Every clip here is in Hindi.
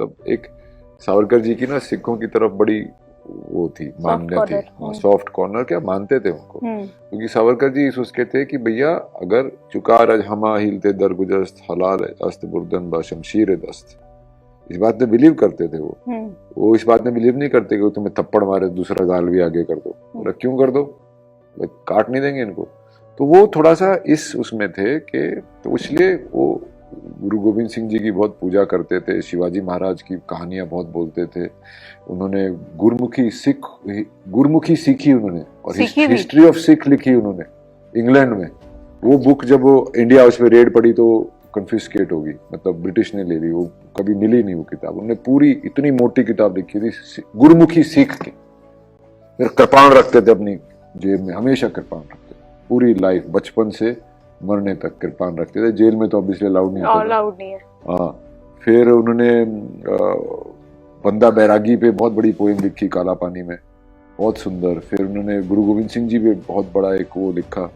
तब एक सावरकर जी की ना सिखों की तरफ बड़ी वो थी, मान्य थी, सॉफ्ट कॉर्नर, क्या मानते थे उनको, क्योंकि सावरकर जी इस उसके थे कि भैया अगर चुकार अज हमा हिलते दरगुजस्त हलाल अस्त बुर्दन बा शमशीर दस्त, इस बात में बिलीव करते थे वो इस बात में बिलीव नहीं करते कि तुम्हें थप्पड़ मारे दूसरा गाल भी आगे कर दो, बोला क्यों कर दो, काट नहीं देंगे इनको। तो वो थोड़ा सा इस उसमें थे कि तो इसलिए वो गुरु गोविंद सिंह जी की बहुत पूजा करते थे, शिवाजी महाराज की कहानियां बहुत बोलते थे, उन्होंने गुरमुखी सीखी उन्होंने, और हिस्ट्री ऑफ सिख लिखी उन्होंने इंग्लैंड में। वो बुक जब वो इंडिया हाउस में रेड पड़ी तो कन्फिस्केट होगी, मतलब ब्रिटिश ने ले ली, वो कभी मिली नहीं वो किताब। उन्होंने पूरी इतनी मोटी किताब लिखी थी गुरमुखी सीख के, फिर कृपाण रखते थे अपनी जेब में, हमेशा कृपाण रखते थे, पूरी लाइफ बचपन से मरने तक कृपाण रखते थे। जेल में तो ऑब्वियसली अलाउड नहीं है। हाँ, फिर उन्होंने बंदा बैरागी पे बहुत बड़ी पोएम लिखी काला पानी में, बहुत सुंदर। फिर उन्होंने गुरु गोविंद सिंह जी पे बहुत बड़ा एक वो लिखा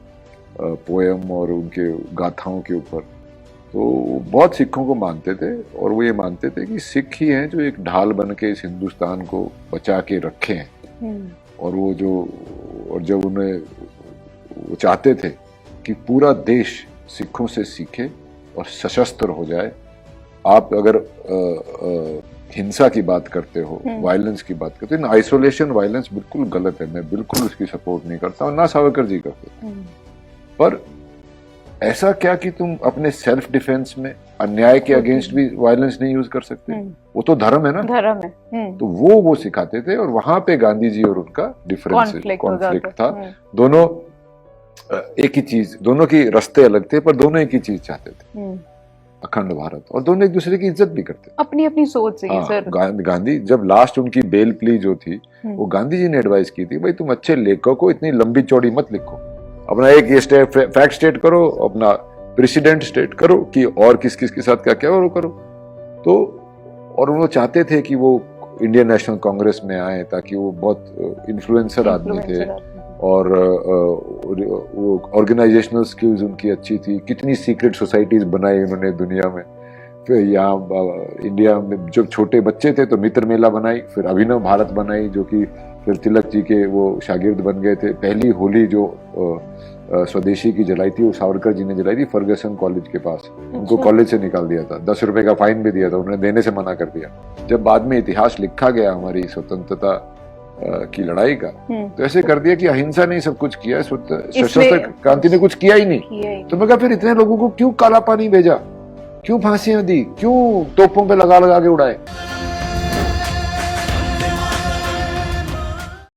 पोएम और उनके गाथाओं के ऊपर। तो बहुत सिखों को मानते थे, और वो ये मानते थे कि सिख ही हैं जो एक ढाल बन के इस हिंदुस्तान को बचा के रखे हैं। और वो जो, और जब उन्हें वो चाहते थे कि पूरा देश सिखों से सीखे और सशस्त्र हो जाए। आप अगर हिंसा की बात करते हो, वायलेंस की बात करते हो, आइसोलेशन वायलेंस बिल्कुल गलत है, मैं बिल्कुल उसकी सपोर्ट नहीं करता, और ना सावरकर जी करते। पर ऐसा क्या कि तुम अपने सेल्फ डिफेंस में अन्याय के अगेंस्ट भी वायलेंस नहीं यूज कर सकते? वो तो धर्म है ना, धर्म है। तो वो सिखाते थे, और वहां पे गांधी जी और उनका कॉन्फ्लिक्ट था। दोनों एक ही चीज, दोनों की रास्ते अलग थे, पर दोनों एक ही चीज चाहते थे, अखंड भारत, और दोनों एक दूसरे की इज्जत भी करते थे, अपनी अपनी सोच से। सर गांधी जब लास्ट उनकी बेल प्ली जो थी, वो गांधी जी ने एडवाइस की थी, भाई तुम अच्छे लेखक हो, इतनी लंबी चौड़ी मत लिखो, अपना एक ये फैक्ट स्टेट करो, अपना प्रेसिडेंट स्टेट करो कि और किस किस के साथ क्या क्या वो करो। तो और वो चाहते थे कि वो इंडियन नेशनल कांग्रेस में आए, ताकि वो बहुत इन्फ्लुएंसर आदमी थे, और वो ऑर्गेनाइजेशनल स्किल्स उनकी अच्छी थी। कितनी सीक्रेट सोसाइटीज बनाई उन्होंने दुनिया में। फिर यहाँ इंडिया में जब छोटे बच्चे थे तो मित्र मेला बनाई, फिर अभिनव भारत बनाई, जो कि फिर तिलक जी के वो शागिर्द बन गए थे। पहली होली जो स्वदेशी की जलाई थी, वो सावरकर जी ने जलाई थी फर्गसन कॉलेज के पास। उनको कॉलेज से निकाल दिया था, 10 रुपए का फाइन भी दिया था, उन्होंने देने से मना कर दिया। जब बाद में इतिहास लिखा गया हमारी स्वतंत्रता की लड़ाई का, तो ऐसे कर दिया कि अहिंसा ने सब कुछ किया, सशस्त्र क्रांति ने कुछ किया ही नहीं। तो मैं कहा फिर इतने लोगों को क्यों काला पानी भेजा, क्यों फांसियां दी, क्यों तोपों पे लगा लगा के उड़ाए?